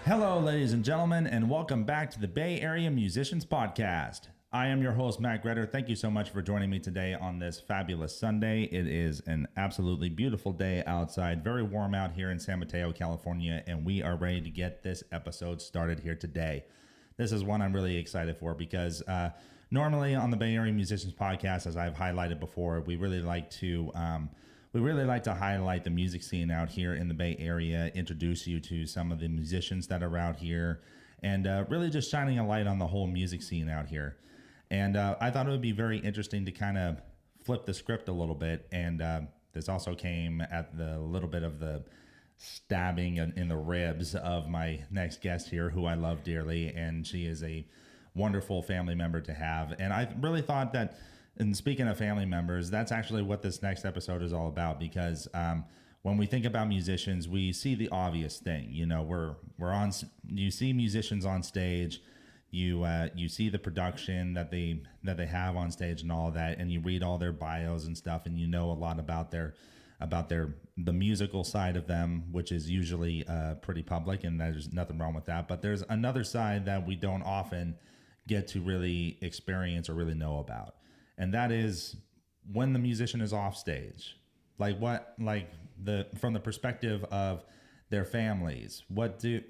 Hello, ladies and gentlemen, and welcome back to the Bay Area Musicians Podcast. I am your host, Matt Gretter. Thank you so much for joining me today on this fabulous Sunday. It is an absolutely beautiful day outside, very warm out here in San Mateo, California, and we are ready to get this episode started here today. This is one I'm really excited for because normally on the Bay Area Musicians Podcast, as I've highlighted before, we really like to highlight the music scene out here in the Bay Area, introduce you to some of the musicians that are out here, and really just shining a light on the whole music scene out here. And I thought it would be very interesting to kind of flip the script a little bit. And this also came at the little bit of the stabbing in the ribs of my next guest here, who I love dearly. And she is a wonderful family member to have. And I really thought that, and speaking of family members, that's actually what this next episode is all about, because when we think about musicians, we see the obvious thing. You know, you see musicians on stage, you see the production that they have on stage and all of that, and you read all their bios and stuff, and you know a lot about the musical side of them, which is usually pretty public, and there's nothing wrong with that. But there's another side that we don't often get to really experience or really know about. And that is when the musician is off stage, from the perspective of their families, what do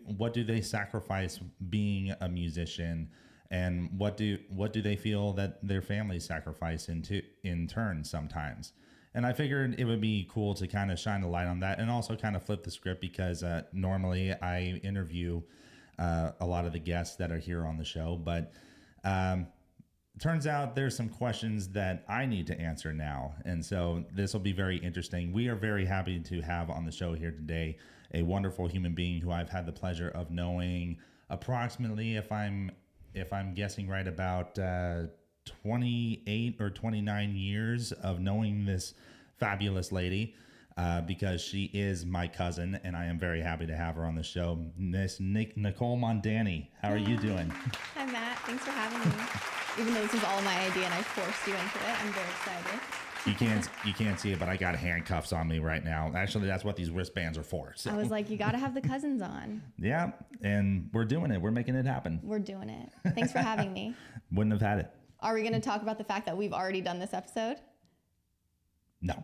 they sacrifice being a musician, and what do they feel that their families sacrifice in turn sometimes. And I figured it would be cool to kind of shine a light on that, and also kind of flip the script, because normally I interview a lot of the guests that are here on the show, but turns out there's some questions that I need to answer now. And so this will be very interesting. We are very happy to have on the show here today a wonderful human being who I've had the pleasure of knowing approximately, if I'm guessing right, about 28 or 29 years of knowing this fabulous lady, because she is my cousin, and I am very happy to have her on the show. Miss Nicole Mondani, how are you doing? Hi, Matt. Thanks for having me. Even though this is all my idea and I forced you into it, I'm very excited. You can't see it, but I got handcuffs on me right now. Actually, that's what these wristbands are for. So. I was like, you got to have the cousins on. Yeah, and we're doing it. We're making it happen. We're doing it. Thanks for having me. Wouldn't have had it. Are we going to talk about the fact that we've already done this episode? No.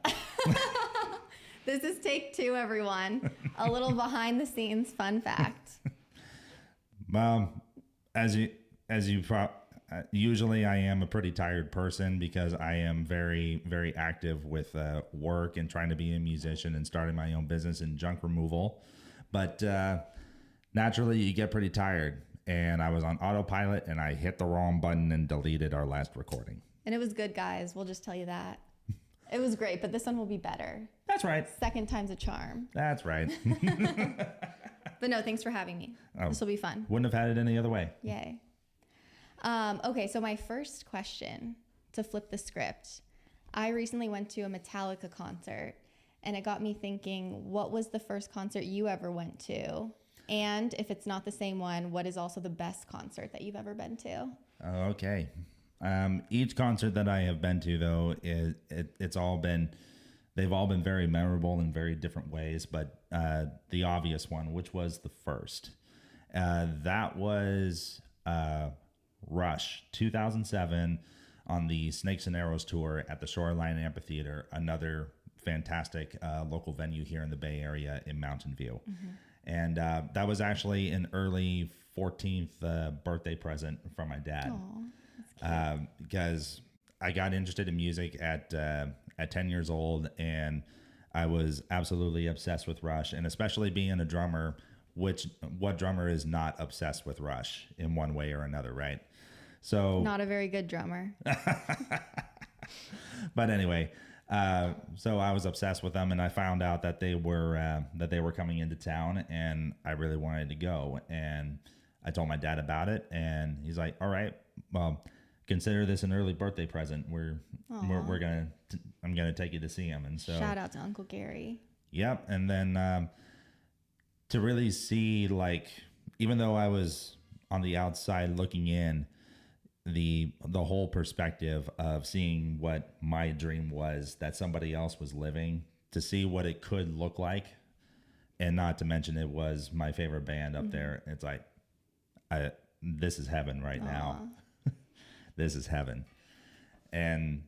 This is take 2, everyone. A little behind the scenes fun fact. Usually I am a pretty tired person, because I am very, very active with work and trying to be a musician and starting my own business in junk removal. But naturally you get pretty tired, and I was on autopilot and I hit the wrong button and deleted our last recording. And it was good, guys. We'll just tell you that. It was great, but this one will be better. That's right. Second time's a charm. That's right. But no, thanks for having me. This will be fun. Wouldn't have had it any other way. Yay. Okay, so my first question, to flip the script, I recently went to a Metallica concert, and it got me thinking, what was the first concert you ever went to? And if it's not the same one, what is also the best concert that you've ever been to? Okay. Each concert that I have been to, though, they've all been very memorable in very different ways. But the obvious one, which was the first, that was Rush 2007 on the Snakes and Arrows tour at the Shoreline Amphitheater, another fantastic local venue here in the Bay Area in Mountain View. Mm-hmm. And that was actually an early 14th birthday present from my dad. Because I got interested in music at 10 years old, and I was absolutely obsessed with Rush, and especially being a drummer, what drummer is not obsessed with Rush in one way or another, right? So not a very good drummer. But anyway, so I was obsessed with them, and I found out that they were coming into town, and I really wanted to go. And I told my dad about it, and he's like, "All right, well, consider this an early birthday present. I'm gonna take you to see him." And so shout out to Uncle Gary. Yep, and then to really see, like, even though I was on the outside looking in, the whole perspective of seeing what my dream was that somebody else was living, to see what it could look like, and not to mention it was my favorite band up there. It's like, this is heaven right now. This is heaven. And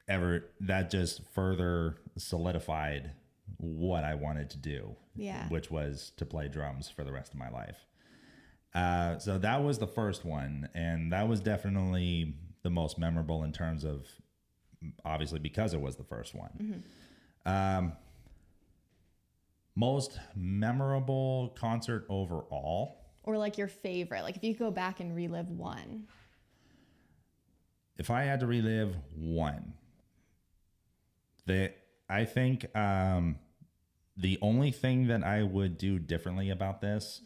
that just further solidified what I wanted to do, which was to play drums for the rest of my life. So that was the first one, and that was definitely the most memorable in terms of, obviously, because it was the first one. Most memorable concert overall, or like your favorite, like if you could go back and relive one. If I had to relive one, I think the only thing that I would do differently about this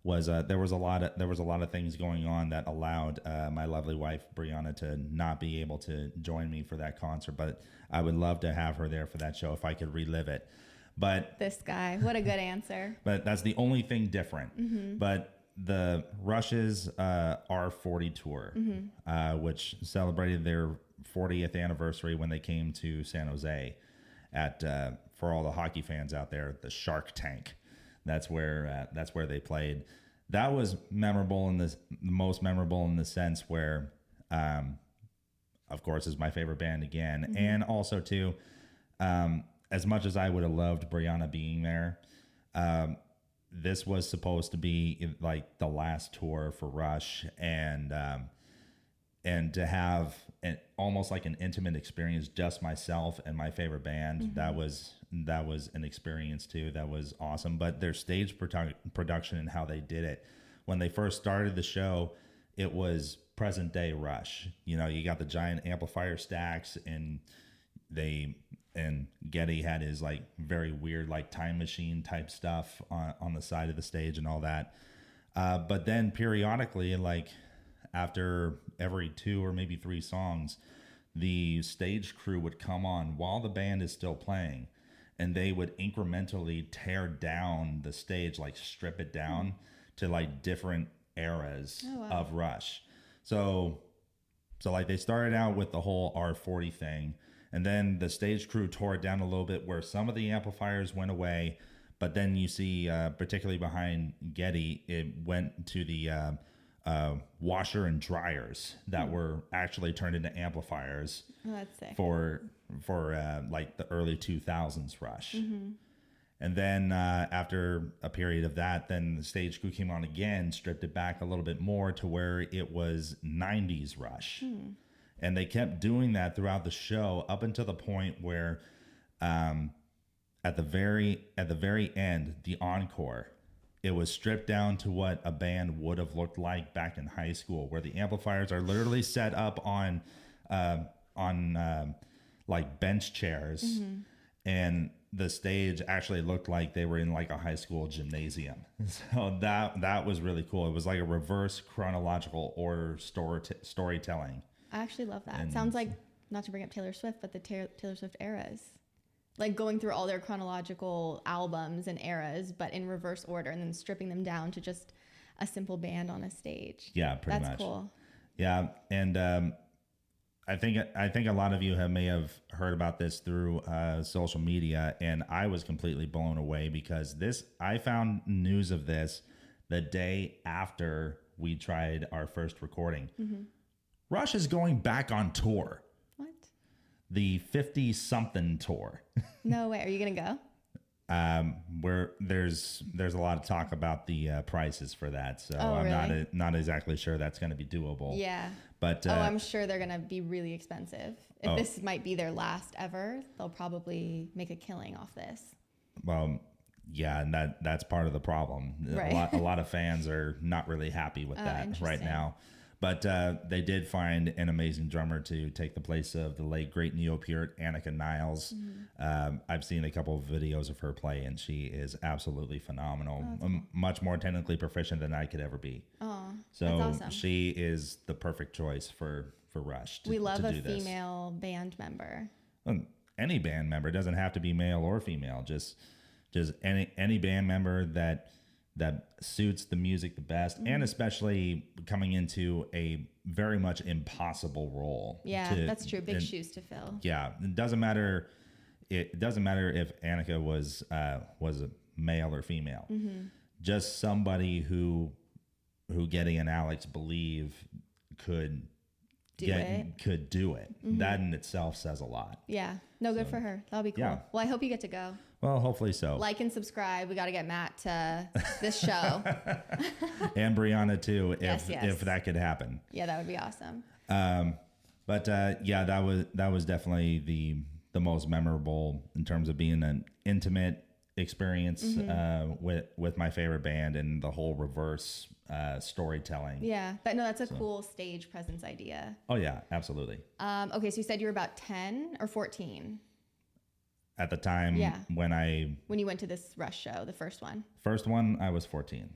was there was a lot of things going on that allowed my lovely wife Brianna to not be able to join me for that concert, but I would love to have her there for that show if I could relive it. But this guy, what a good answer. But that's the only thing different. But the Rush's R40 tour, which celebrated their 40th anniversary when they came to San Jose at for all the hockey fans out there, the Shark Tank. That's where they played. That was memorable most memorable in the sense where, of course, is my favorite band again, and also too, as much as I would have loved Brianna being there, this was supposed to be like the last tour for Rush, and to have almost like an intimate experience, just myself and my favorite band. That was an experience too. That was awesome. But their stage production and how they did it, when they first started the show, it was present day Rush. You know, you got the giant amplifier stacks, and Geddy had his like very weird like time machine type stuff on the side of the stage and all that. But then periodically, like after every 2 or maybe 3 songs, the stage crew would come on while the band is still playing, and they would incrementally tear down the stage, like strip it down to like different eras of Rush. So like they started out with the whole R40 thing, and then the stage crew tore it down a little bit where some of the amplifiers went away, but then you see, particularly behind Geddy, it went to the washer and dryers that were actually turned into amplifiers. That's sick. For like the early 2000s Rush. And then after a period of that, then the stage crew came on again, stripped it back a little bit more to where it was 90s Rush. And they kept doing that throughout the show up until the point where at the very end, the encore, it was stripped down to what a band would have looked like back in high school, where the amplifiers are literally set up on like bench chairs, and the stage actually looked like they were in like a high school gymnasium. So that was really cool. It was like a reverse chronological order storytelling. I actually love that. It sounds like, not to bring up Taylor Swift, but the Taylor Swift eras. Like going through all their chronological albums and eras, but in reverse order, and then stripping them down to just a simple band on a stage. Yeah, pretty much. That's cool. Yeah, and I think a lot of you may have heard about this through social media, and I was completely blown away because I found news of this the day after we tried our first recording. Rush is going back on tour. What? The 50-something tour. No way. Are you gonna go? Where there's a lot of talk about the prices for that, so I'm really? not exactly sure that's going to be doable. Yeah. But I'm sure they're gonna be really expensive. If this might be their last ever, they'll probably make a killing off this. Well, yeah, and that's part of the problem. Right. A lot of fans are not really happy with that right now. But they did find an amazing drummer to take the place of the late great neo-Puritan Annika Niles. I've seen a couple of videos of her play, and she is absolutely phenomenal. Much more technically proficient than I could ever be. Oh, so that's awesome. She is the perfect choice for Rush. We love a female band member. Any band member, doesn't have to be male or female. Just any band member that suits the music the best, and especially coming into a very much impossible role. Yeah, that's true. Big shoes to fill. Yeah, it doesn't matter. It doesn't matter if Annika was male or female. Mm-hmm. Just somebody who Getty and Alex believe could do it. Mm-hmm. That in itself says a lot. Yeah. No, good for her. That'll be cool. Yeah. Well, I hope you get to go. Well, hopefully so. Like and subscribe. We got to get Matt to this show. And Brianna too, if that could happen. Yeah, that would be awesome. But that was definitely the most memorable in terms of being an intimate experience with my favorite band and the whole reverse storytelling. Yeah, that's a cool stage presence idea. Oh yeah, absolutely. Okay, so you said you were about 10 or 14 at the time. Yeah. When you went to this Rush show, the first one. First one, I was 14.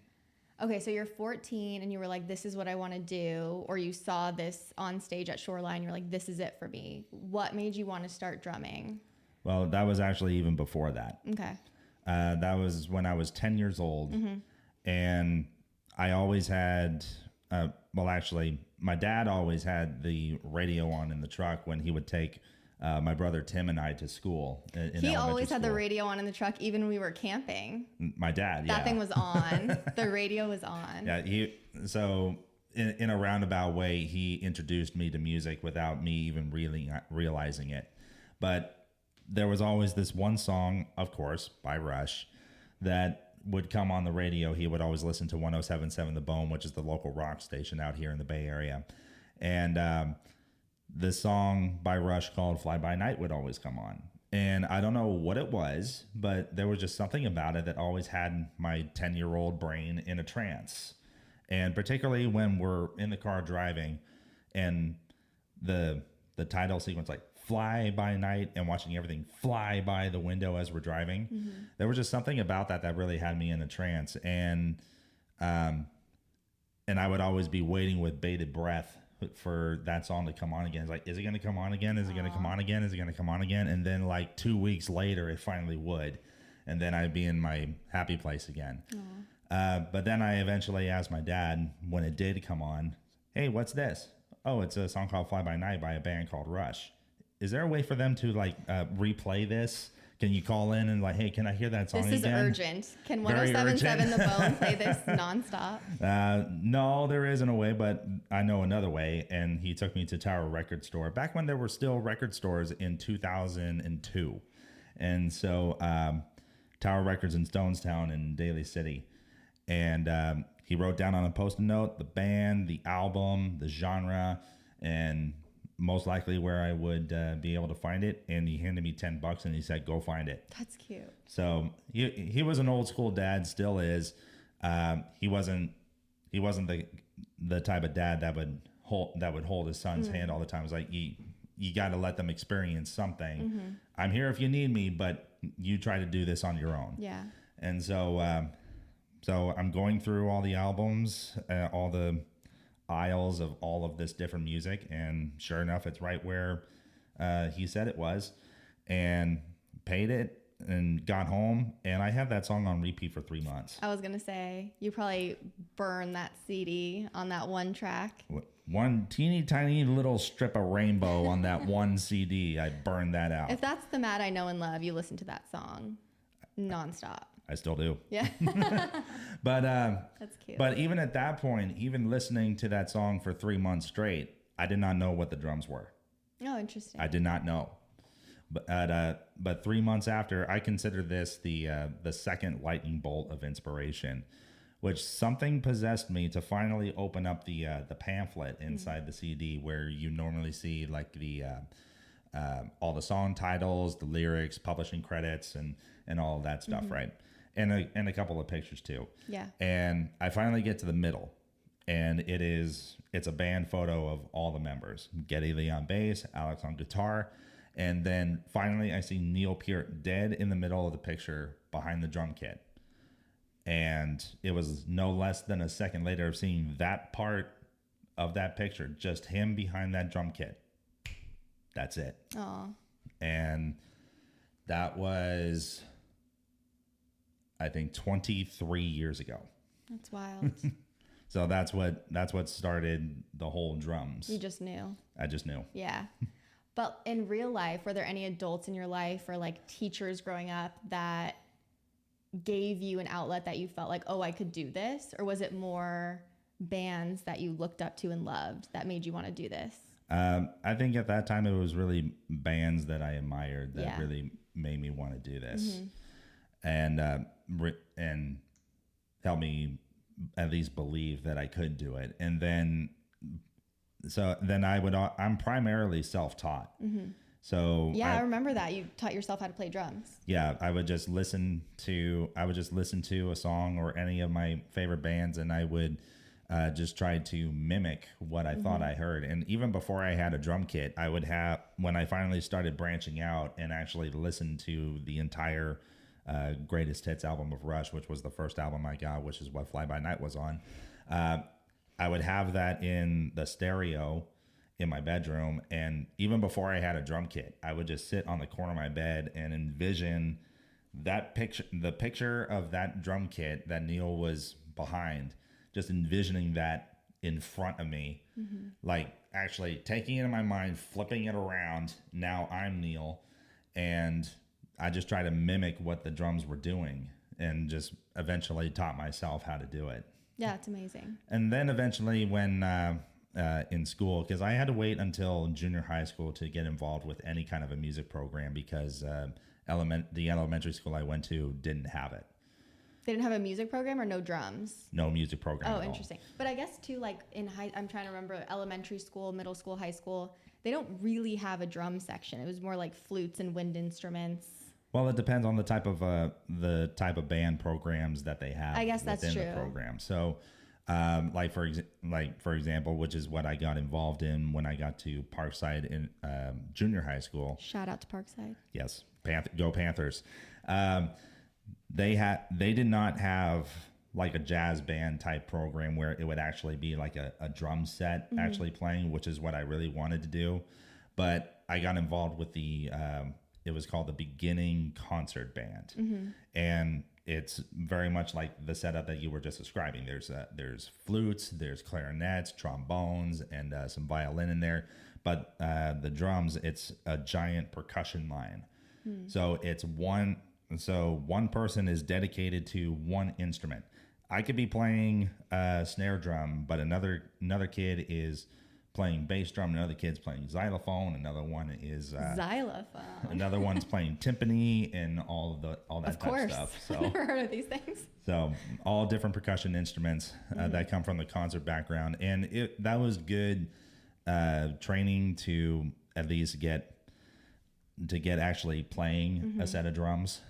Okay, so you're 14 and you were like, this is what I want to do, or you saw this on stage at Shoreline, you're like, this is it for me. What made you want to start drumming? Well, that was actually even before that. Okay. That was when I was 10 years old. Mm-hmm. And I always had, actually, my dad always had the radio on in the truck when he would take my brother Tim and I to school. He always had the radio on in the truck, even when we were camping. My dad, yeah. That thing was on. The radio was on. Yeah, so in a roundabout way, he introduced me to music without me even really realizing it. But there was always this one song, of course, by Rush, that would come on the radio. He would always listen to 107.7 The Bone, which is the local rock station out here in the Bay Area. And this song by Rush called Fly By Night would always come on. And I don't know what it was, but there was just something about it that always had my 10-year-old brain in a trance. And particularly when we're in the car driving and the title sequence, like Fly By Night, and watching everything fly by the window as we're driving, there was just something about that really had me in a trance. And I would always be waiting with bated breath for that song to come on again. It's like, is it going to come on again? Is it going to come on again? Is it going to come on again? And then like 2 weeks later, it finally would. And then I'd be in my happy place again. But then I eventually asked my dad when it did come on, hey, what's this? Oh, it's a song called Fly By Night by a band called Rush. Is there a way for them to replay this? Can you call in and like, hey, can I hear that song again? This is urgent. Can 107.7 The Bone play this nonstop? No, there isn't a way, but I know another way. And he took me to Tower Record Store back when there were still record stores in 2002. And so Tower Records in Stonestown in Daly City. And he wrote down on a post-it note the band, the album, the genre, and most likely where I would be able to find it. And he handed me $10 and he said, go find it. That's cute. So he was an old school dad, still is. He wasn't the type of dad that would hold his son's hand all the time. It's like, you got to let them experience something. I'm here if you need me, but you try to do this on your own. Yeah. And so I'm going through all the albums, all the aisles of all of this different music, and sure enough, it's right where he said it was, and paid it and got home, and I had that song on repeat for 3 months. I was gonna say, you probably burned that CD on that one track. One teeny tiny little strip of rainbow on that one CD. I burned that out. If that's the Matt I know and love, you listen to that song nonstop. I still do. Yeah. But that's cute. But even at that point, even listening to that song for 3 months straight, I did not know what the drums were. Oh, interesting. I did not know. But 3 months after, I consider this the second lightning bolt of inspiration, which something possessed me to finally open up the pamphlet inside the CD, where you normally see like the all the song titles, the lyrics, publishing credits, and all of that stuff, right? And a couple of pictures too. Yeah. And I finally get to the middle, and it's a band photo of all the members: Geddy Lee on bass, Alex on guitar, and then finally I see Neil Peart dead in the middle of the picture behind the drum kit. And it was no less than a second later of seeing that part of that picture, just him behind that drum kit. That's it. Aw. And that was, I think, 23 years ago. That's wild. So that's what started the whole drums. You just knew. I just knew. Yeah. But in real life, were there any adults in your life or like teachers growing up that gave you an outlet that you felt like, oh, I could do this? Or was it more bands that you looked up to and loved that made you want to do this? I think at that time it was really bands that I admired that really made me want to do this, and helped me at least believe that I could do it. And then, I'm primarily self-taught. So I remember that you taught yourself how to play drums. Yeah, I would just listen to a song or any of my favorite bands, and I would just try to mimic what I thought I heard. And even before I had a drum kit, I would have, when I finally started branching out and actually listened to the entire Greatest Hits album of Rush, which was the first album I got, which is what Fly By Night was on. I would have that in the stereo in my bedroom, and even before I had a drum kit, I would just sit on the corner of my bed and envision the picture of that drum kit that Neil was behind, just envisioning that in front of me, like actually taking it in my mind, flipping it around. Now I'm Neil, and I just try to mimic what the drums were doing, and just eventually taught myself how to do it. Yeah, it's amazing. And then eventually when in school, because I had to wait until junior high school to get involved with any kind of a music program, because the elementary school I went to didn't have it. They didn't have a music program or no drums? No music program at all. Interesting. But I guess too, like I'm trying to remember elementary school, middle school, high school, they don't really have a drum section. It was more like flutes and wind instruments. Well, it depends on the type of band programs that they have. I guess that's true. Within the program. So, for example, which is what I got involved in when I got to Parkside in junior high school. Shout out to Parkside. Yes, go Panthers. They did not have like a jazz band type program where it would actually be like a drum set actually playing, which is what I really wanted to do. But I got involved with it was called the Beginning Concert Band. And it's very much like the setup that you were just describing. There's flutes, there's clarinets, trombones, and some violin in there. But the drums, it's a giant percussion line. So one person is dedicated to one instrument. I could be playing a snare drum, but another kid is playing bass drum, another kid's playing xylophone, another one is xylophone. Another one's playing timpani and all that type of stuff. So I've never heard of these things. So all different percussion instruments that come from the concert background, and that was good training to at least get actually playing a set of drums,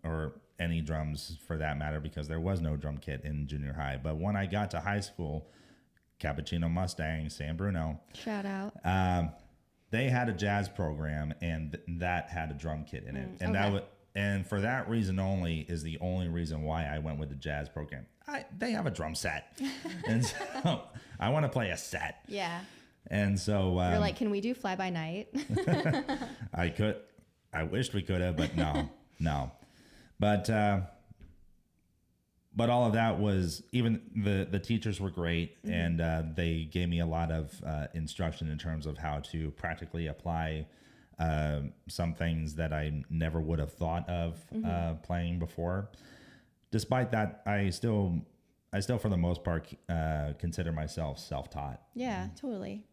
or any drums for that matter, because there was no drum kit in junior high. But when I got to high school, Cappuccino Mustang, San Bruno. Shout out. They had a jazz program, and that had a drum kit in it. And and for that reason only is the only reason why I went with the jazz program. They have a drum set. And so I want to play a set. Yeah. And so you're like, can we do Fly By Night? I wished we could have, but no. But all of that was, even the teachers were great, and they gave me a lot of instruction in terms of how to practically apply some things that I never would have thought of playing before. Despite that, I still for the most part consider myself self-taught. Yeah, totally.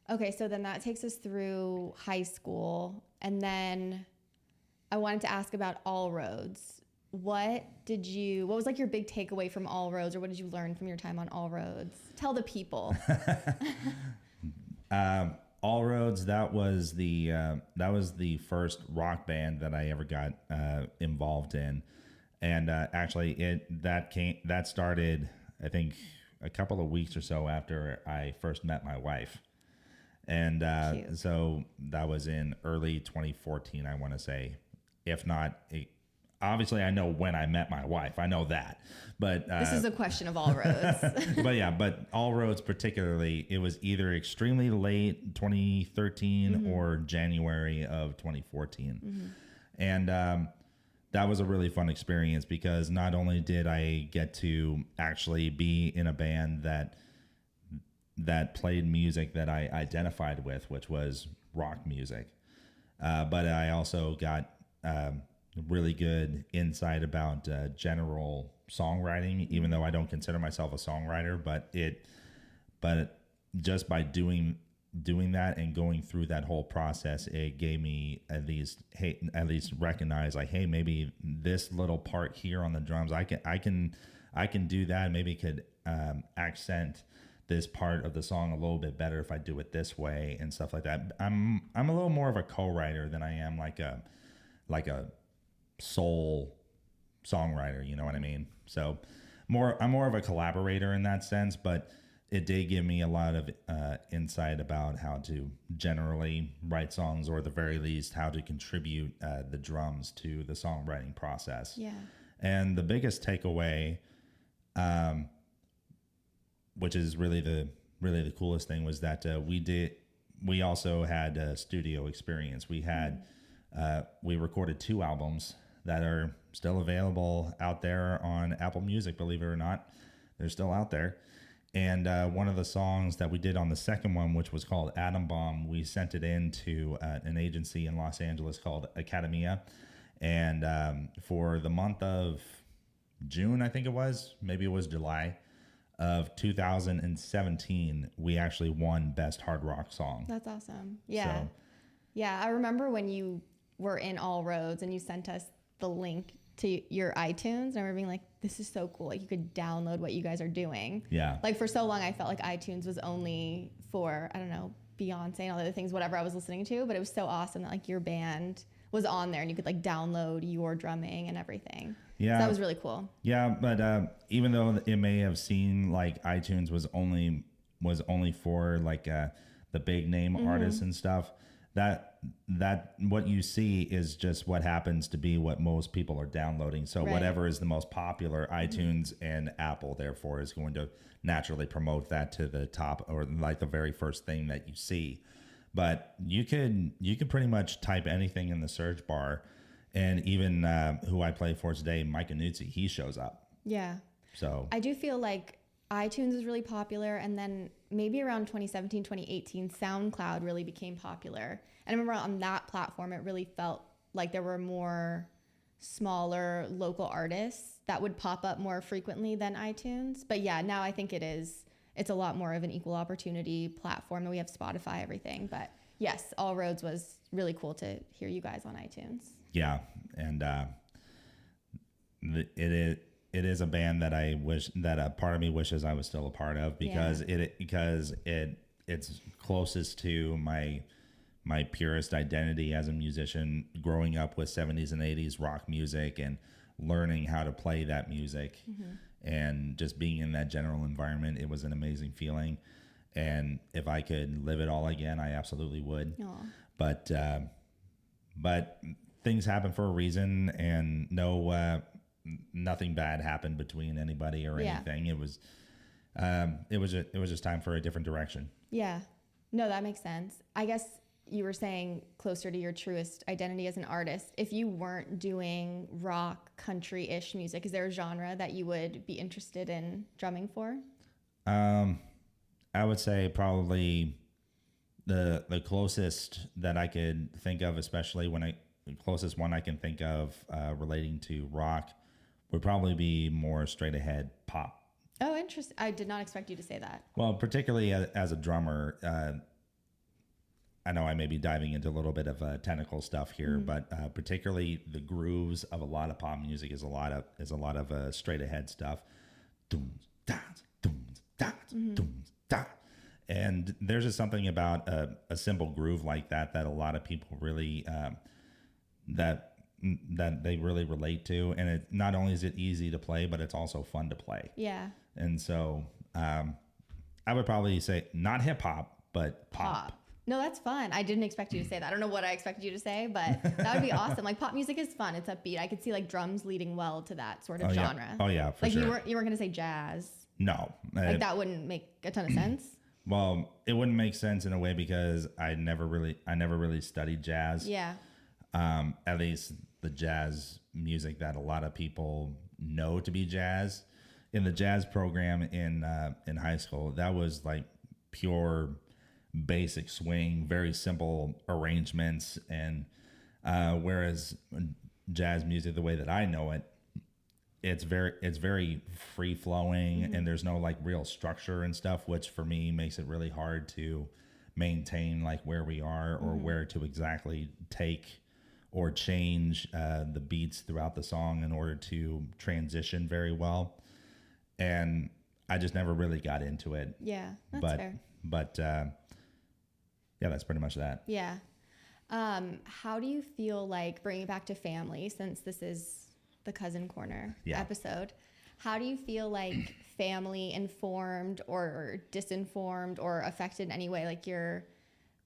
Okay, so then that takes us through high school, and then I wanted to ask about All Roads. What was like your big takeaway from All Roads, or what did you learn from your time on All Roads? Tell the people. All Roads, that was the first rock band that I ever got involved in, and actually that started, I think, a couple of weeks or so after I first met my wife, and so that was in early 2014, I want to say, if not. Obviously, I know when I met my wife. I know that. But this is a question of All Roads. but All Roads particularly, it was either extremely late 2013 or January of 2014. And that was a really fun experience, because not only did I get to actually be in a band that played music that I identified with, which was rock music, but I also got really good insight about general songwriting, even though I don't consider myself a songwriter, but just by doing that and going through that whole process, it gave me at least recognize like, hey, maybe this little part here on the drums, I can do that. Maybe could accent this part of the song a little bit better if I do it this way and stuff like that. I'm a little more of a co-writer than I am like a sole songwriter, you know what I mean? So I'm more of a collaborator in that sense, but it did give me a lot of insight about how to generally write songs, or at the very least, how to contribute the drums to the songwriting process. Yeah. And the biggest takeaway, which is really the coolest thing, was that we also had a studio experience. We recorded 2 albums that are still available out there on Apple Music, believe it or not. They're still out there. And one of the songs that we did on the second one, which was called Atom Bomb, we sent it in to an agency in Los Angeles called Academia. And for the month of June, I think it was, maybe it was July of 2017, we actually won Best Hard Rock Song. That's awesome. Yeah. Yeah, I remember when you were in All Roads and you sent us the link to your iTunes. And I remember being like, this is so cool. Like, you could download what you guys are doing. Yeah. Like, for so long, I felt like iTunes was only for, I don't know, Beyonce and all the other things, whatever I was listening to. But it was so awesome that, like, your band was on there and you could, like, download your drumming and everything. Yeah. So that was really cool. Yeah, but even though it may have seemed like iTunes was only for, like, the big name artists and stuff, that what you see is just what happens to be what most people are downloading. So whatever is the most popular, iTunes and Apple therefore is going to naturally promote that to the top, or like the very first thing that you see. But you could pretty much type anything in the search bar, and even who I play for today, Mike Anuzzi, he shows up. Yeah. So I do feel like iTunes is really popular, and then maybe around 2017, 2018, SoundCloud really became popular. And I remember on that platform, it really felt like there were more smaller local artists that would pop up more frequently than iTunes. But yeah, now I think it's a lot more of an equal opportunity platform, and we have Spotify, everything. But yes, All Roads was really cool to hear you guys on iTunes. Yeah, and it is a band that I wish that a part of me wishes I was still a part of, because it's closest to my purest identity as a musician, growing up with 70s and 80s rock music and learning how to play that music, and just being in that general environment. It was an amazing feeling, and if I could live it all again, I absolutely would. Aww. But things happen for a reason, and nothing bad happened between anybody or anything. It was just time for a different direction. Yeah. No, that makes sense. I guess you were saying closer to your truest identity as an artist. If you weren't doing rock, country-ish music, is there a genre that you would be interested in drumming for? I would say probably the closest that I could think of, especially the closest one I can think of relating to rock, would probably be more straight ahead pop. Oh, interesting. I did not expect you to say that. Well, particularly as a drummer, I know I may be diving into a little bit of technical stuff here, but particularly the grooves of a lot of pop music is a lot of straight ahead stuff. And there's just something about a simple groove like that a lot of people really that they really relate to, and it not only is it easy to play, but it's also fun to play. Yeah. And so I would probably say not hip hop, but pop. No, that's fun. I didn't expect you to say that. I don't know what I expected you to say, but that would be awesome. Like, pop music is fun. It's upbeat. I could see like drums leading well to that sort of genre. Oh yeah, for like sure. You weren't going to say jazz. No. Like that wouldn't make a ton of sense. Well, it wouldn't make sense in a way because I never really studied jazz. Yeah. At least the jazz music that a lot of people know to be jazz. In the jazz program in high school, that was like pure basic swing, very simple arrangements, and whereas jazz music the way that I know it, it's very free flowing, and there's no like real structure and stuff, which for me makes it really hard to maintain like where we are or where to exactly take or change the beats throughout the song in order to transition very well. And I just never really got into it. Yeah, that's fair. But yeah, that's pretty much that. Yeah. How do you feel like, bringing it back to family, since this is the Cousin Corner episode, how do you feel like family informed or disinformed or affected in any way, like your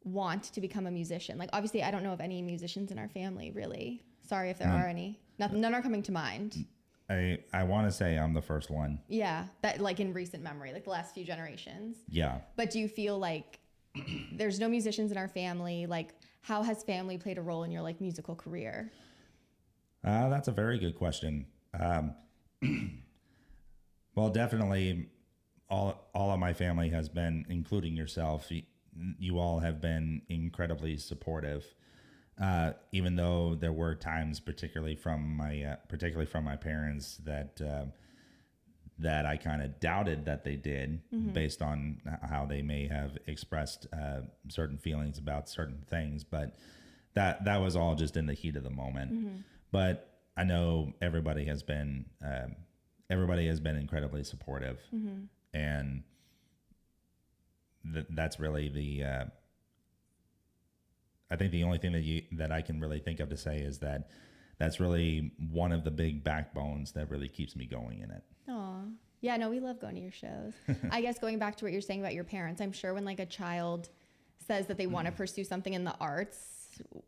want to become a musician? Like, obviously, I don't know of any musicians in our family, really. Sorry if there are any. None are coming to mind. I want to say I'm the first one. Yeah, that like in recent memory, like the last few generations. Yeah. But do you feel like there's no musicians in our family? Like, how has family played a role in your like musical career? That's a very good question. Well, definitely all of my family has been, including yourself, you all have been incredibly supportive. Even though there were times, particularly from my parents, that I kind of doubted that they did, based on how they may have expressed certain feelings about certain things. But that was all just in the heat of the moment. But I know everybody has been incredibly supportive, and that's really the. I think the only thing that I can really think of to say is that that's really one of the big backbones that really keeps me going in it. Aw. Yeah, no, we love going to your shows. I guess going back to what you're saying about your parents, I'm sure when like a child says that they want to pursue something in the arts,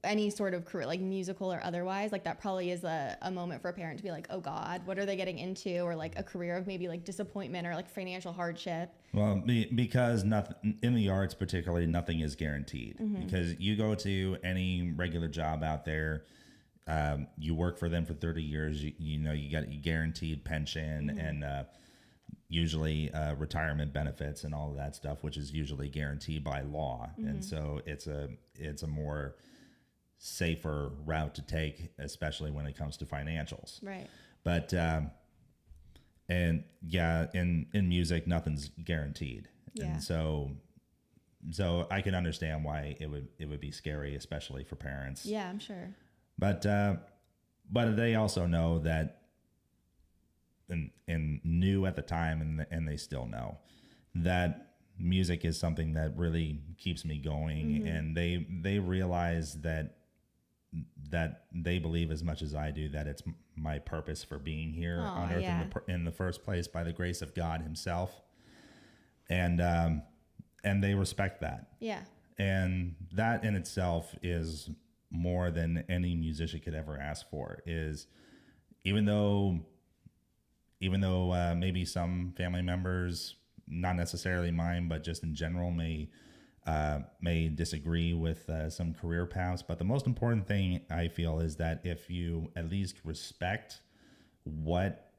any sort of career, like musical or otherwise, like that probably is a moment for a parent to be like, oh God, what are they getting into? Or like a career of maybe like disappointment or like financial hardship. Well, because nothing in the arts, particularly, nothing is guaranteed. Because you go to any regular job out there, you work for them for 30 years, you know, you got guaranteed pension and usually retirement benefits and all of that stuff, which is usually guaranteed by law. And so it's a more safer route to take, especially when it comes to financials. Right. But and yeah, in music, nothing's guaranteed. Yeah. And so I can understand why it would be scary, especially for parents. Yeah, I'm sure. But they also know that, and knew at the time, and they still know that music is something that really keeps me going, and they realize that they believe as much as I do that it's my purpose for being here on earth in the first place by the grace of God Himself, and they respect that. Yeah. And that in itself is more than any musician could ever ask for. Is even though maybe some family members, not necessarily mine, but just in general, may disagree with some career paths. But the most important thing I feel is that if you at least respect what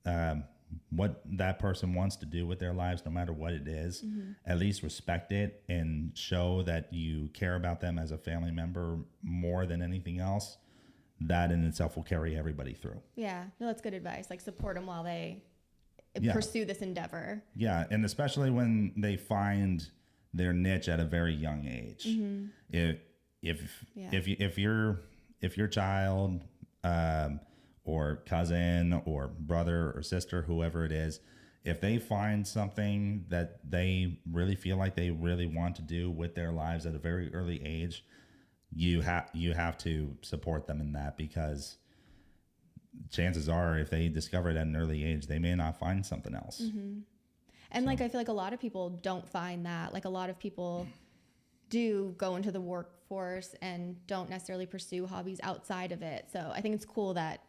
that person wants to do with their lives, no matter what it is, at least respect it and show that you care about them as a family member more than anything else, that in itself will carry everybody through. Yeah, no, that's good advice. Like, support them while they pursue this endeavor. Yeah, and especially when they find their niche at a very young age. If your child or cousin or brother or sister, whoever it is, if they find something that they really feel like they really want to do with their lives at a very early age, you have to support them in that, because chances are if they discover it at an early age, they may not find something else. And like, I feel like a lot of people don't find that. Like, a lot of people do go into the workforce and don't necessarily pursue hobbies outside of it. So I think it's cool that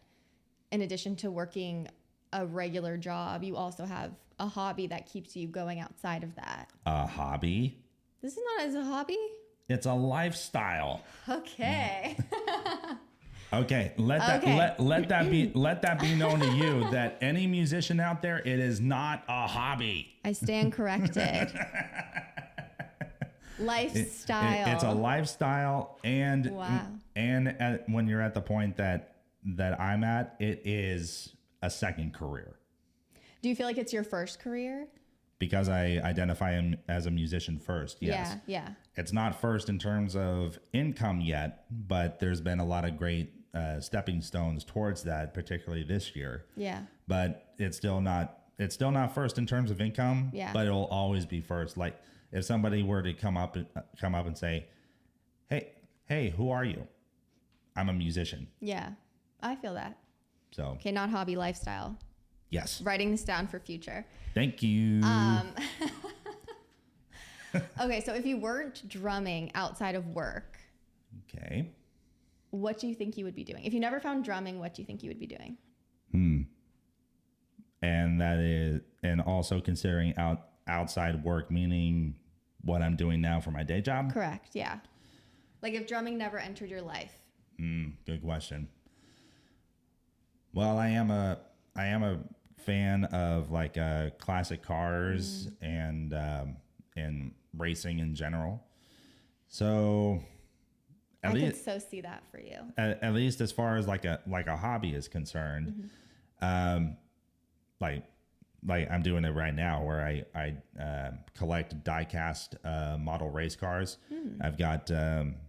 in addition to working a regular job, you also have a hobby that keeps you going outside of that. A hobby? This is not as a hobby? It's a lifestyle. Okay. Okay, let that be known to you that any musician out there, it is not a hobby. I stand corrected. Lifestyle. It's a lifestyle, and when you're at the point that that I'm at, it is a second career Do you feel like it's your first career? because I identify him as a musician first. Yes. Yeah. It's not first in terms of income yet, but there's been a lot of great stepping stones towards that, particularly this year. Yeah. But it's still not first in terms of income. Yeah. But it'll always be first. Like if somebody were to come up and say, "Hey, who are you?" I'm a musician. Yeah. I feel that. So Okay, not hobby, lifestyle. yes, Writing this down for future. thank you. Okay, so if you weren't drumming outside of work, Okay. what do you think you would be doing? If you never found drumming, what do you think you would be doing? And also considering outside work, meaning what I'm doing now for my day job. Correct, yeah. Like if drumming never entered your life. Good question. Well, I am a fan of like classic cars and racing in general. So I could so see that for you. at least as far as like a hobby is concerned, like I'm doing it right now where I collect die-cast model race cars. I've got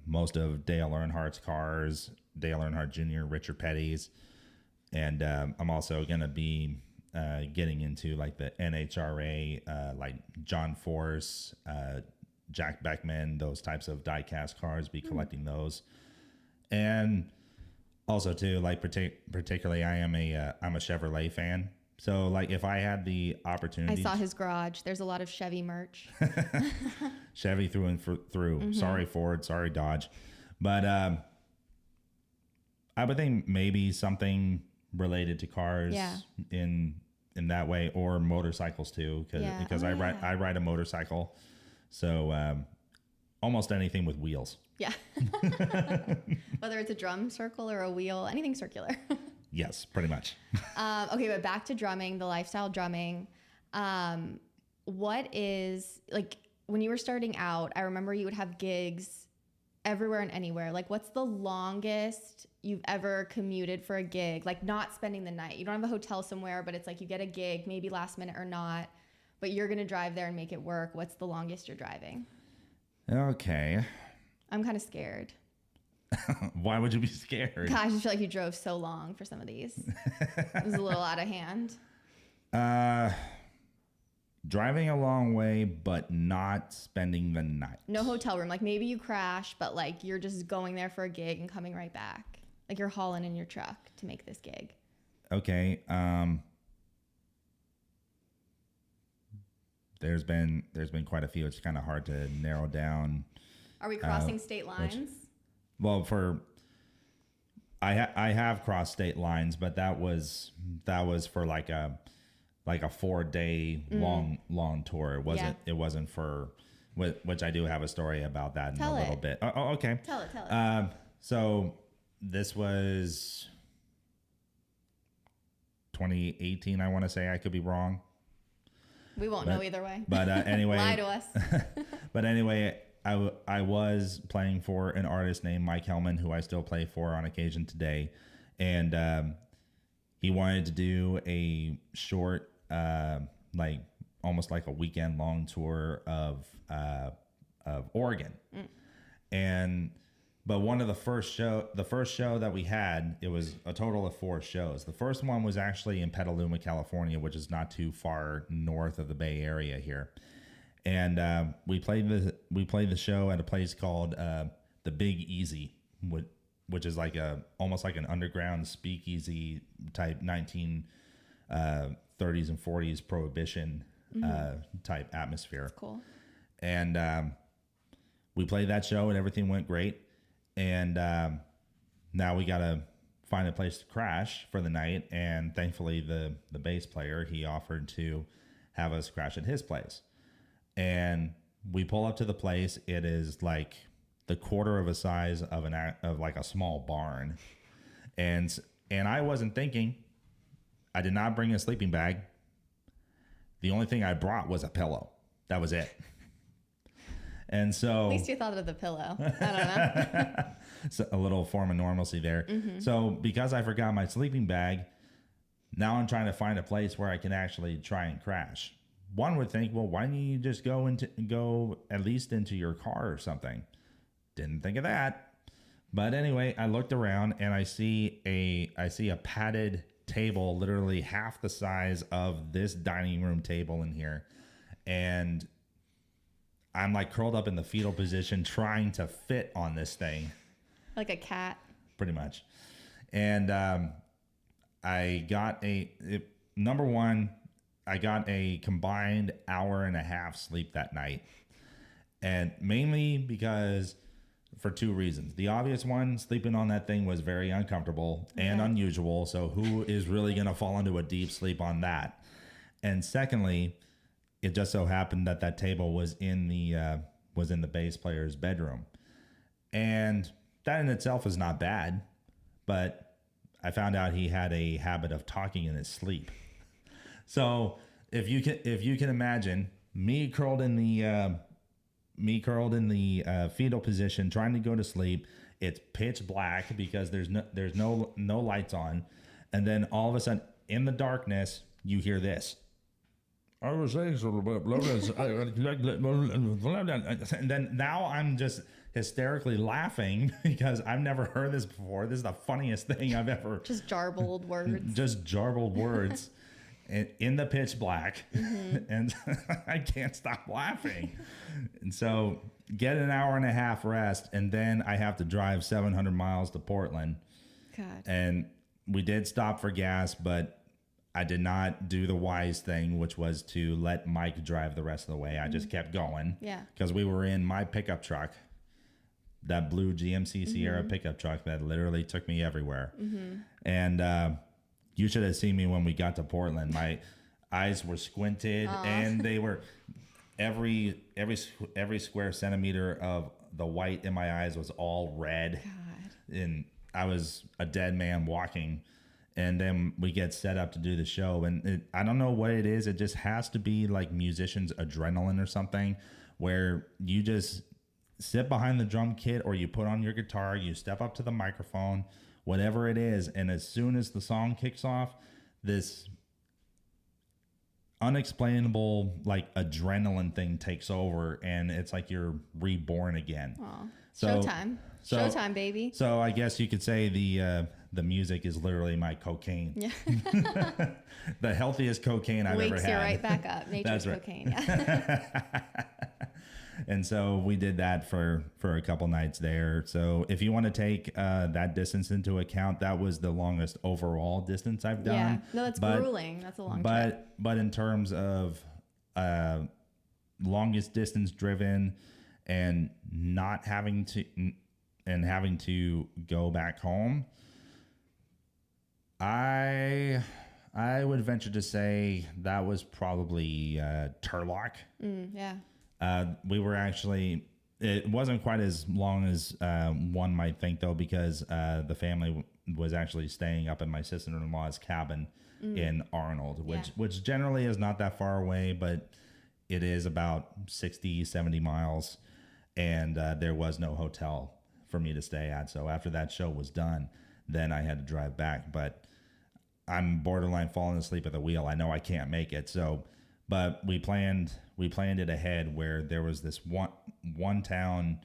most of Dale Earnhardt's cars, Dale Earnhardt Jr., Richard Petty's, and I'm also going to be getting into like the NHRA, like John Force, Jack Beckman, those types of die-cast cars, be collecting those. And also too, like particularly I'm a Chevrolet fan. So like if I had the opportunity, I saw his garage. There's a lot of Chevy merch. Chevy through and through. Sorry Ford, sorry Dodge, but I would think maybe something related to cars in that way, or motorcycles too, because I ride a motorcycle, so almost anything with wheels. Yeah. Whether it's a drum circle or a wheel, anything circular. Yes, pretty much. Okay, but back to drumming, the lifestyle drumming. What is, like, when you were starting out, I remember you would have gigs everywhere and anywhere. Like, what's the longest you've ever commuted for a gig? Like, not spending the night. You don't have a hotel somewhere, but it's like you get a gig, maybe last minute or not, but you're going to drive there and make it work. What's the longest you're driving? Okay. I'm kind of scared. Why would you be scared? God, I just feel like you drove so long for some of these. It was a little out of hand. Driving a long way, but not spending the night. No hotel room. Like maybe you crash, but like you're just going there for a gig and coming right back. Like you're hauling in your truck to make this gig. Okay. There's been quite a few. It's kind of hard to narrow down. Are we crossing state lines? Well, I have crossed state lines, but that was for like a 4-day long tour. It wasn't for, which I do have a story about that in a little bit. Oh, okay. Tell it. So this was 2018. I want to say, I could be wrong. We won't know either way. But anyway, lie to us. But anyway, I was playing for an artist named Mike Hellman, who I still play for on occasion today. And he wanted to do a short, like almost like a weekend long tour of Oregon. But one of the first show that we had, it was a total of 4 shows. The first one was actually in Petaluma, California, which is not too far north of the Bay Area here. And we played the show at a place called the Big Easy, which is like almost like an underground speakeasy type 1930s and 40s prohibition type atmosphere. Cool. And we played that show and everything went great. And now we got to find a place to crash for the night. And thankfully, the bass player, he offered to have us crash at his place. And we pull up to the place. It is like the quarter of a size of like a small barn. And I wasn't thinking. I did not bring a sleeping bag. The only thing I brought was a pillow. That was it. And so At least you thought of the pillow. I don't know. So a little form of normalcy there. So because I forgot my sleeping bag, now I'm trying to find a place where I can actually try and crash. One would think, well, why don't you just go at least into your car or something? Didn't think of that. But anyway, I looked around and I see a padded table, literally half the size of this dining room table in here. And I'm like curled up in the fetal position trying to fit on this thing. Like a cat. Pretty much. And I got number one, I got a combined hour and a half sleep that night. And mainly because for two reasons. The obvious one, sleeping on that thing was very uncomfortable and unusual. So who is really going to fall into a deep sleep on that? And secondly, it just so happened that that table was in the bass player's bedroom. And that in itself is not bad, but I found out he had a habit of talking in his sleep. So if you can imagine me curled in the fetal position, trying to go to sleep. It's pitch black because there's no lights on, and then all of a sudden in the darkness you hear this. I was saying and then now I'm just hysterically laughing because I've never heard this before. This is the funniest thing I've ever. Just jarbled words. Just jarbled words. In the pitch black, and I can't stop laughing. And so get an hour and a half rest, and then I have to drive 700 miles to Portland. God. And we did stop for gas, but I did not do the wise thing, which was to let Mike drive the rest of the way. I just kept going. Yeah. Because we were in my pickup truck, that blue GMC Sierra pickup truck that literally took me everywhere. And you should have seen me when we got to Portland. My eyes were squinted, and they were every square centimeter of the white in my eyes was all red. God. And I was a dead man walking. And then we get set up to do the show, and I don't know what it is. It just has to be like musicians' adrenaline or something, where you just sit behind the drum kit or you put on your guitar, you step up to the microphone, whatever it is, and as soon as the song kicks off, this unexplainable like adrenaline thing takes over, and it's like you're reborn again. Aw. So, Showtime, baby. So I guess you could say the music is literally my cocaine. Yeah. The healthiest cocaine I've ever had. Wakes you right back up. Nature's cocaine. Yeah. And so we did that for a couple nights there. So if you want to take that distance into account, that was the longest overall distance I've done. Yeah. No, that's grueling. That's a long trip. But in terms of longest distance driven and not having to go back home, I would venture to say that was probably Turlock. Yeah. We were actually, it wasn't quite as long as one might think, though, because the family was actually staying up in my sister-in-law's cabin in Arnold, which generally is not that far away, but it is about 60, 70 miles. And there was no hotel for me to stay at. So after that show was done, then I had to drive back. But I'm borderline falling asleep at the wheel. I know I can't make it. So, but we planned it ahead where there was this one town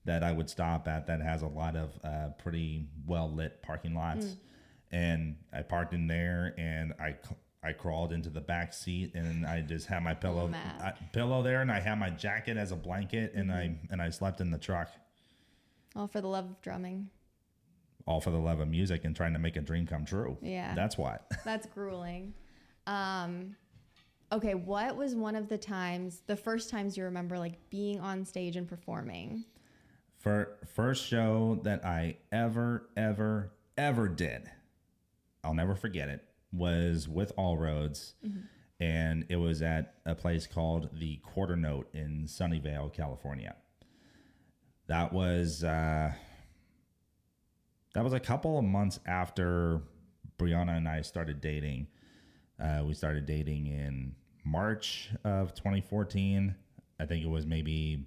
that I would stop at that has a lot of pretty well lit parking lots. And I parked in there, and I crawled into the back seat, and I just had my pillow there, and I had my jacket as a blanket, and I slept in the truck. All for the love of drumming. All for the love of music and trying to make a dream come true. Yeah. That's what. That's grueling. Okay, what was one of the first times you remember like being on stage and performing? First show that I ever did, I'll never forget it, was with All Roads. And it was at a place called the Quarter Note in Sunnyvale, California. That was a couple of months after Brianna and I started dating. We started dating in March of 2014. I think it was maybe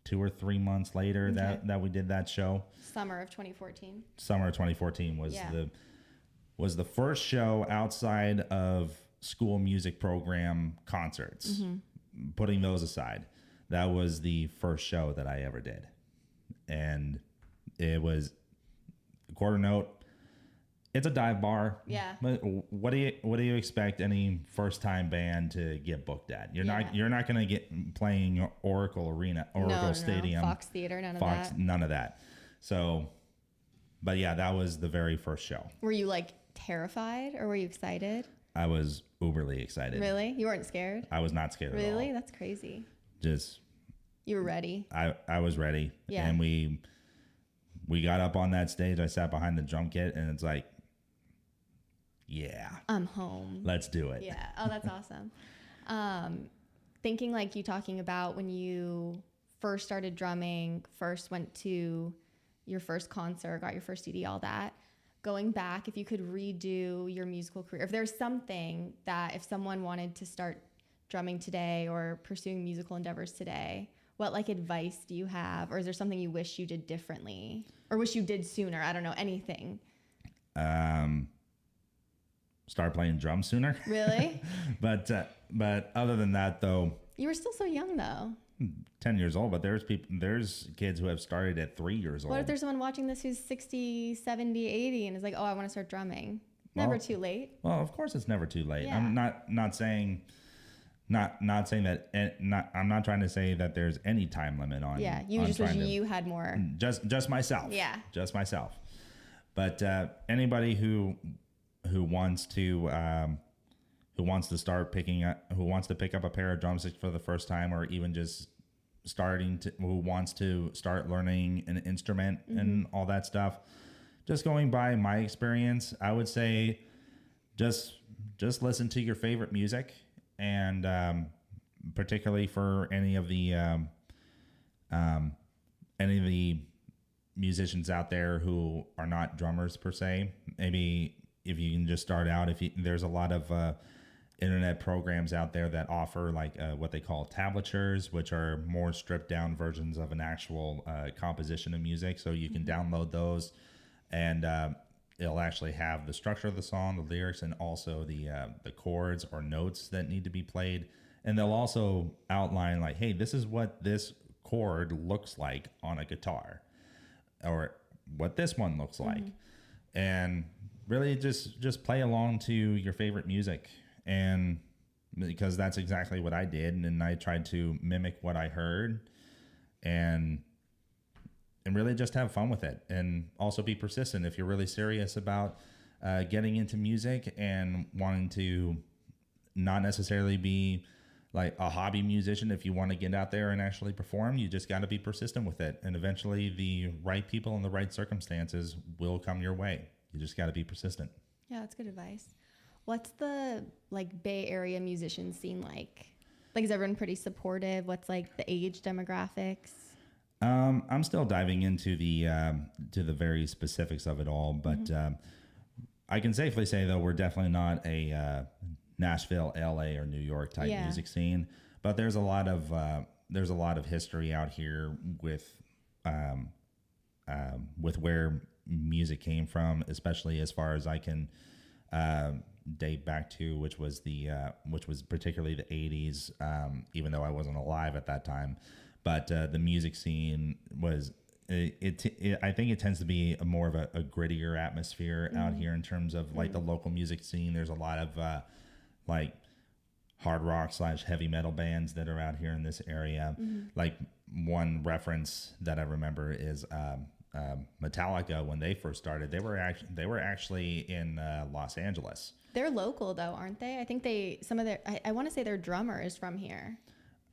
2 or 3 months later that we did that show. Summer of 2014. Summer of 2014 was the first show outside of school music program concerts. Putting those aside, that was the first show that I ever did, and it was quarter note. It's a dive bar. Yeah. But what do you expect any first time band to get booked at? You're not going to get playing Oracle Stadium, Fox Theater, none of that. So, but yeah, that was the very first show. Were you like terrified or were you excited? I was uberly excited. Really? You weren't scared? I was not scared at all. Really? That's crazy. Just you were ready. I was ready. Yeah. And we got up on that stage. I sat behind the drum kit, and it's like, yeah, I'm home. Let's do it. Yeah. Oh, that's awesome. Thinking like you talking about when you first started drumming, first went to your first concert, got your first CD, all that. Going back, if you could redo your musical career, if there's something that if someone wanted to start drumming today or pursuing musical endeavors today, what like advice do you have? Or is there something you wish you did differently or wish you did sooner? I don't know, anything. Start playing drums sooner. Really? But other than that, though, you were still so young though. 10 years old, but there's kids who have started at 3 years old. What if there's someone watching this who's 60, 70, 80 and is like, oh, I want to start drumming? Never too late. Well, of course it's never too late. Yeah. I'm not saying that. I'm not trying to say that there's any time limit on. Yeah, you just wish you had more. Just myself. Yeah. Just myself. But anybody who wants to pick up a pair of drumsticks for the first time, or even just who wants to start learning an instrument and all that stuff, just going by my experience, I would say just listen to your favorite music, and particularly for any of the musicians out there who are not drummers per se, maybe if you can just start out, there's a lot of internet programs out there that offer like what they call tablatures, which are more stripped down versions of an actual composition of music. So you can download those, and it'll actually have the structure of the song, the lyrics, and also the chords or notes that need to be played. And they'll also outline like, hey, this is what this chord looks like on a guitar, or what this one looks like. And really just play along to your favorite music. And because that's exactly what I did, and I tried to mimic what I heard, and really just have fun with it, and also be persistent. If you're really serious about getting into music and wanting to not necessarily be like a hobby musician, if you want to get out there and actually perform, you just got to be persistent with it, and eventually the right people and the right circumstances will come your way. You just got to be persistent. Yeah, that's good advice. What's the like Bay Area musician scene like? Like, is everyone pretty supportive? What's like the age demographics? I'm still diving into the to the very specifics of it all, but I can safely say though we're definitely not a Nashville, LA, or New York type music scene. But there's a lot of history out here with where music came from, especially as far as I can date back to, which was particularly the 80s, even though I wasn't alive at that time. But the music scene was, I think it tends to be more of a grittier atmosphere out here in terms of like the local music scene. There's a lot of like hard rock / heavy metal bands that are out here in this area. Like one reference that I remember is Metallica. When they first started, they were actually in Los Angeles. They're local though, aren't they? I think I want to say their drummer is from here.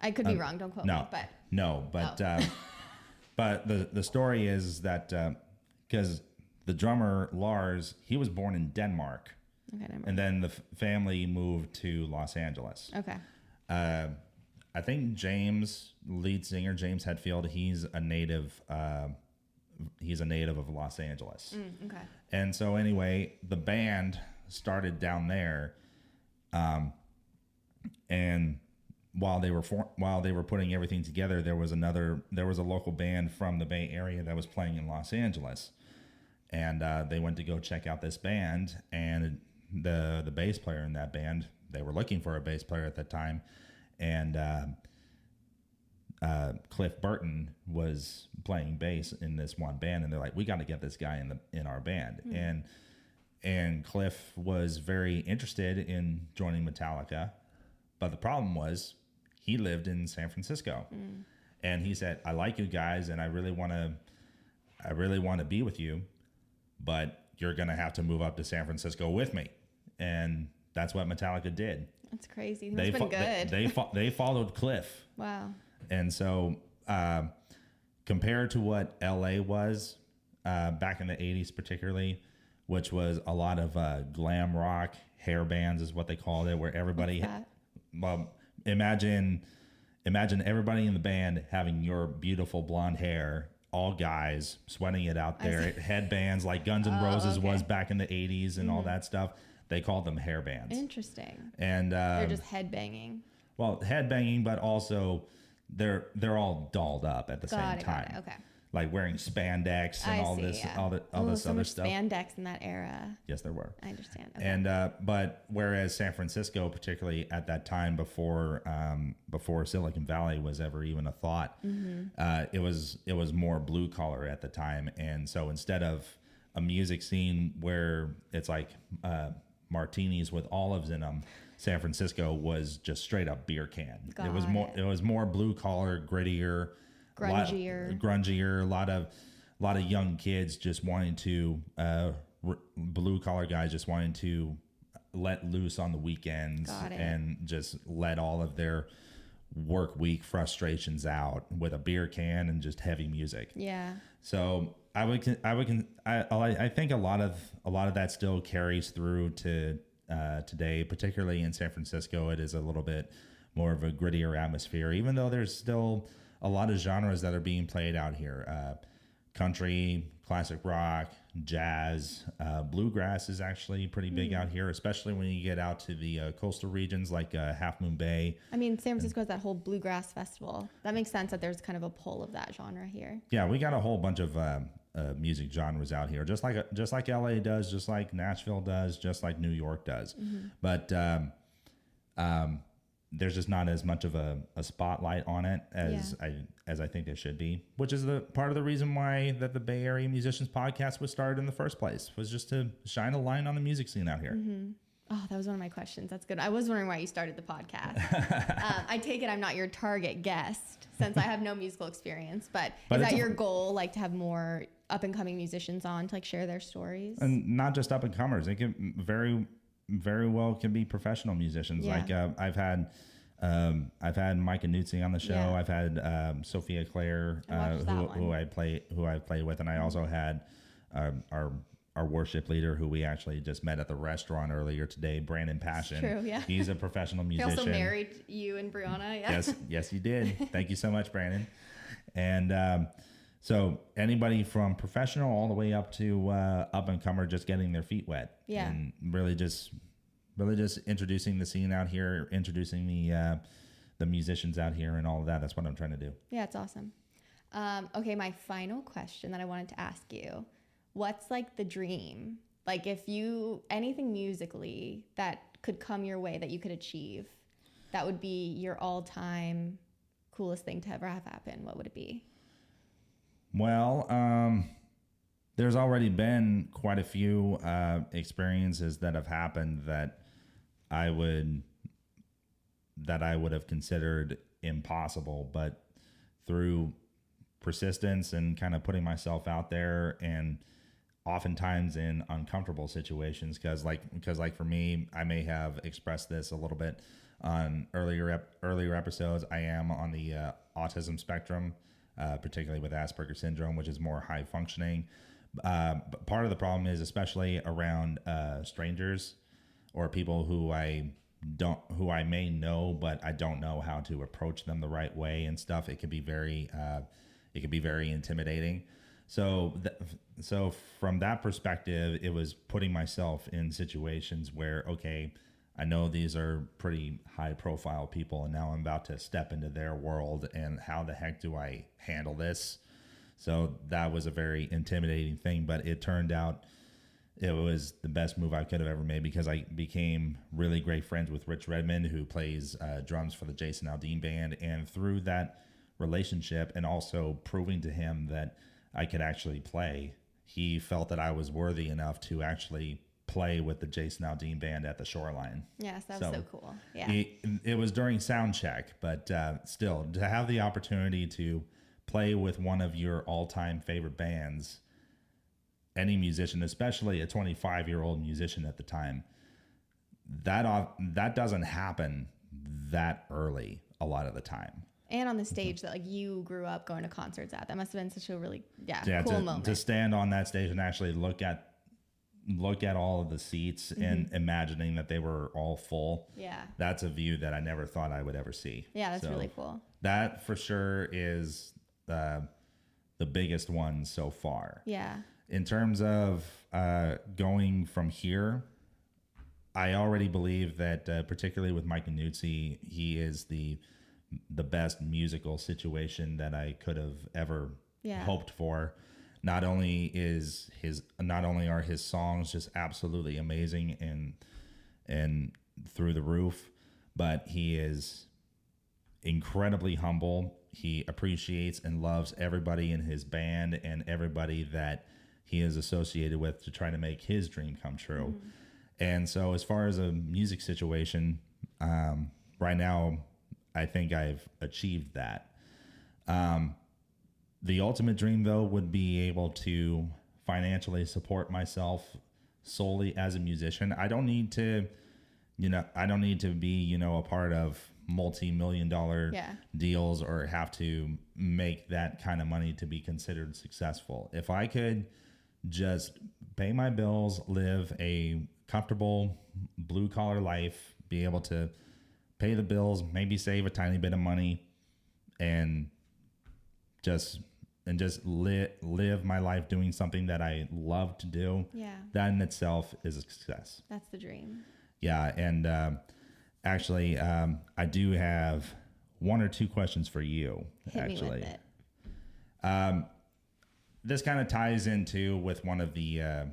I could be wrong. Don't quote me. But the story is that because the drummer Lars, he was born in Denmark, and then the family moved to Los Angeles. Okay. I think James, lead singer James Hetfield, he's a native of Los Angeles. Okay. And so anyway, the band started down there, and while they were putting everything together, there was a local band from the Bay Area that was playing in Los Angeles, and they went to go check out this band, and the bass player in that band, they were looking for a bass player at that time, and Cliff Burton was playing bass in this one band, and they're like, we got to get this guy in our band. And Cliff was very interested in joining Metallica, but the problem was he lived in San Francisco, and he said, I like you guys, and I really want to be with you, but you're going to have to move up to San Francisco with me. And that's what Metallica did. That's crazy. That's been good. They followed Cliff. Wow. And so compared to what LA was back in the 80s particularly, which was a lot of glam rock, hair bands is what they called it, where everybody imagine everybody in the band having your beautiful blonde hair, all guys sweating it out there, headbands like Guns N' Roses was back in the 80s and all that stuff. They called them hair bands. Interesting. And they're just headbanging. Well, headbanging, but also they're all dolled up at the same time. Got it. Okay. Like wearing spandex and all this so other much stuff. Spandex in that era. Yes, there were. I understand. Okay. And but whereas San Francisco, particularly at that time before Silicon Valley was ever even a thought, it was more blue collar at the time. And so instead of a music scene where it's like martinis with olives in them, San Francisco was just straight up beer can. It was more blue collar, grittier, grungier. A lot of young kids just wanting to blue collar guys just wanting to let loose on the weekends and just let all of their work week frustrations out with a beer can and just heavy music. Yeah. So I think a lot of that still carries through to today, particularly in San Francisco. It is a little bit more of a grittier atmosphere, even though there's still a lot of genres that are being played out here. Country, classic rock, jazz, bluegrass is actually pretty big out here, especially when you get out to the coastal regions like Half Moon Bay. I mean, San Francisco has that whole bluegrass festival. That makes sense that there's kind of a pull of that genre here. Yeah, we got a whole bunch of music genres out here, just like LA does, just like Nashville does, just like New York does. But there's just not as much of a spotlight on it as I think there should be, which is the part of the reason why that the Bay Area Musicians Podcast was started in the first place, was just to shine a light on the music scene out here. Oh, that was one of my questions. That's good. I was wondering why you started the podcast. I take it I'm not your target guest since I have no musical experience, but is that your goal, like to have more up and coming musicians on to like share their stories? And not just up and comers. It can very well can be professional musicians. Like I've had Micah Nuzzi on the show. I've had Sophia Claire, who I play with, and I also had our worship leader, who we actually just met at the restaurant earlier today, Brandon Passion. True, yeah. He's a professional musician. He also married you and Brianna. Yeah. Yes, he did. Thank you so much, Brandon. And so anybody from professional all the way up to up and comer, just getting their feet wet. Yeah. And really just introducing the scene out here, introducing the musicians out here and all of that. That's what I'm trying to do. Yeah, it's awesome. Okay, my final question that I wanted to ask you, what's like the dream? Like if anything musically that could come your way that you could achieve, that would be your all-time coolest thing to ever have happen, what would it be? Well, there's already been quite a few experiences that have happened that I would have considered impossible, but through persistence and kind of putting myself out there, and oftentimes in uncomfortable situations, because for me, I may have expressed this a little bit on earlier episodes. I am on the autism spectrum, particularly with Asperger's syndrome, which is more high functioning. But part of the problem is, especially around strangers or people who I may know, but I don't know how to approach them the right way and stuff. It can be very intimidating. So from that perspective, it was putting myself in situations where, okay, I know these are pretty high profile people, and now I'm about to step into their world, and how the heck do I handle this? So that was a very intimidating thing, but it turned out it was the best move I could have ever made, because I became really great friends with Rich Redmond, who plays drums for the Jason Aldean band. And through that relationship, and also proving to him that I could actually play, he felt that I was worthy enough to actually play with the Jason Aldean band at the Shoreline. Yes, that was so cool. Yeah. It was during sound check, but still, to have the opportunity to play with one of your all-time favorite bands, any musician, especially a 25-year-old musician at the time, that doesn't happen that early a lot of the time. And on the stage that like you grew up going to concerts at, that must have been such a really cool moment. To stand on that stage and actually look at all of the seats and imagining that they were all full. Yeah. That's a view that I never thought I would ever see. Yeah, that's really cool. That for sure is the biggest one so far. Yeah. In terms of going from here, I already believe that particularly with Mike Nuzzi, he is the best musical situation that I could have ever hoped for. Not only are his songs just absolutely amazing and through the roof, but he is incredibly humble. He appreciates and loves everybody in his band and everybody that he is associated with to try to make his dream come true. And so as far as a music situation, right now, I think I've achieved that. The ultimate dream, though, would be able to financially support myself solely as a musician. I don't need to be, a part of multi-million-dollar deals or have to make that kind of money to be considered successful. If I could just pay my bills, live a comfortable blue-collar life, be able to pay the bills, maybe save a tiny bit of money, and just live my life doing something that I love to do. Yeah. That in itself is a success. That's the dream. Yeah. And actually, I do have one or two questions for you. Hit me with it. This kind of ties into with one of the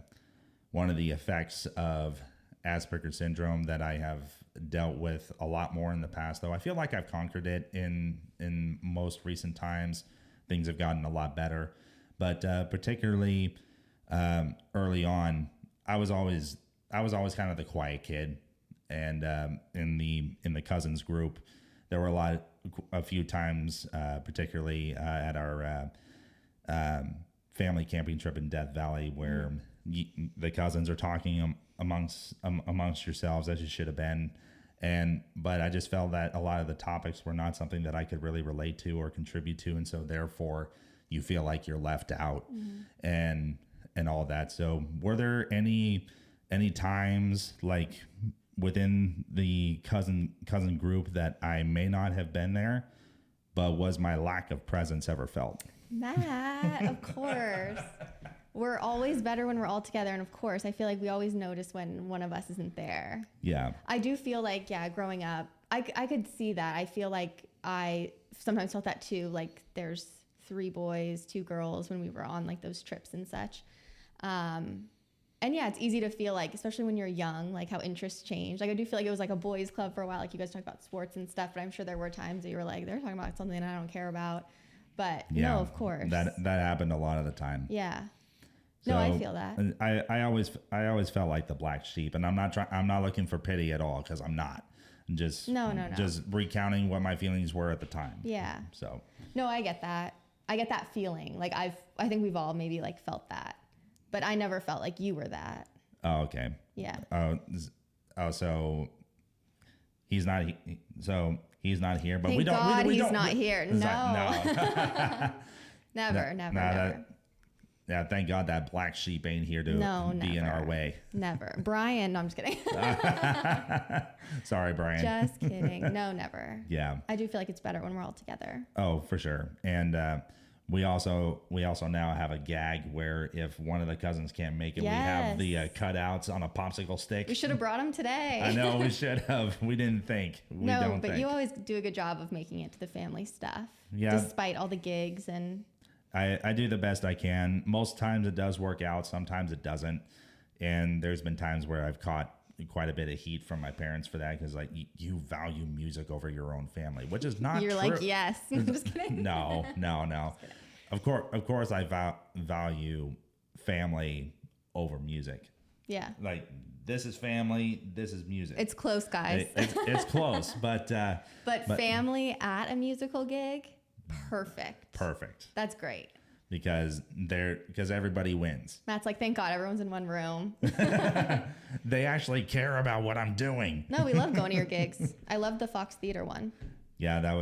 effects of Asperger's syndrome that I have dealt with a lot more in the past, though I feel like I've conquered it in most recent times. Things have gotten a lot better, but particularly early on, I was always kind of the quiet kid, and in the cousins group, there were a few times, particularly at our family camping trip in Death Valley, where the cousins are talking amongst yourselves, as you should have been. But I just felt that a lot of the topics were not something that I could really relate to or contribute to. And so therefore you feel like you're left out and all that. So were there any times like within the cousin group that I may not have been there, but was my lack of presence ever felt? Matt, of course. We're always better when we're all together. And of course, I feel like we always notice when one of us isn't there. Yeah. I do feel like, growing up, I could see that. I feel like I sometimes felt that too. Like there's 3 boys, 2 girls when we were on like those trips and such. And it's easy to feel like, especially when you're young, like how interests change. Like I do feel like it was like a boys club for a while. Like you guys talked about sports and stuff, but I'm sure there were times that you were like, they're talking about something I don't care about. But no, of course. That happened a lot of the time. Yeah. So, no, I feel that. I always felt like the black sheep, and I'm not looking for pity at all, because I'm not. Just just recounting what my feelings were at the time. Yeah. So. No, I get that. I get that feeling. Like I think we've all maybe like felt that, but I never felt like you were that. Oh, okay. Yeah. So he's not. So he's not here, but Thank we don't. God we he's don't, not here. No. No. Never. Yeah, thank God that black sheep ain't here to be in our way. Never. Brian, no, I'm just kidding. Sorry, Brian. Just kidding. No, never. Yeah. I do feel like it's better when we're all together. Oh, for sure. And We also now have a gag where if one of the cousins can't make it, we have the cutouts on a popsicle stick. We should have brought them today. I know we should have. We didn't think. You always do a good job of making it to the family stuff. Yeah. Despite all the gigs and. I do the best I can. Most times it does work out. Sometimes it doesn't. And there's been times where I've caught quite a bit of heat from my parents for that because like you value music over your own family, which is not You're true. like, yes. I'm just kidding. No. Of course, I value family over music. Yeah. Like this is family. This is music. It's close, guys. It's close, but family at a musical gig, perfect. That's great. Because everybody wins. Matt's like, thank God everyone's in one room. They actually care about what I'm doing. No, we love going to your gigs. I love the Fox Theater one. Yeah, that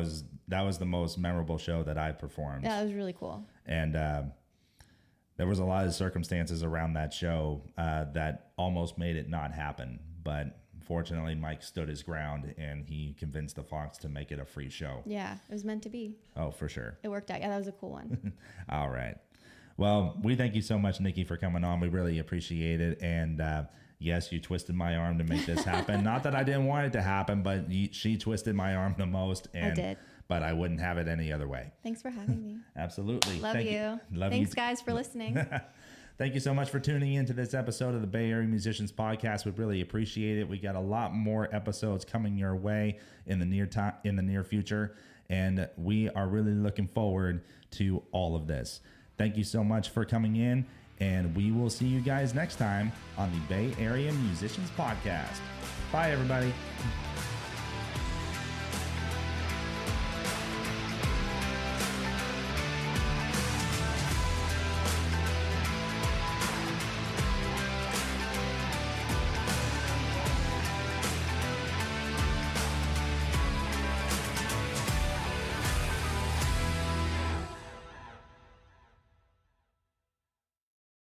was the most memorable show that I performed. Yeah, it was really cool. And there was a lot of circumstances around that show that almost made it not happen. But fortunately, Mike stood his ground and he convinced the Fox to make it a free show. Yeah, it was meant to be. Oh, for sure. It worked out. Yeah, that was a cool one. All right. Well, we thank you so much, Nikki, for coming on. We really appreciate it. And yes, you twisted my arm to make this happen. Not that I didn't want it to happen, but she twisted my arm the most. And, I did. But I wouldn't have it any other way. Thanks for having me. Absolutely. Love you. Thanks, guys, for listening. Thank you so much for tuning in to this episode of the Bay Area Musicians Podcast. We really appreciate it. We got a lot more episodes coming your way in the near future, and we are really looking forward to all of this. Thank you so much for coming in, and we will see you guys next time on the Bay Area Musicians Podcast. Bye, everybody.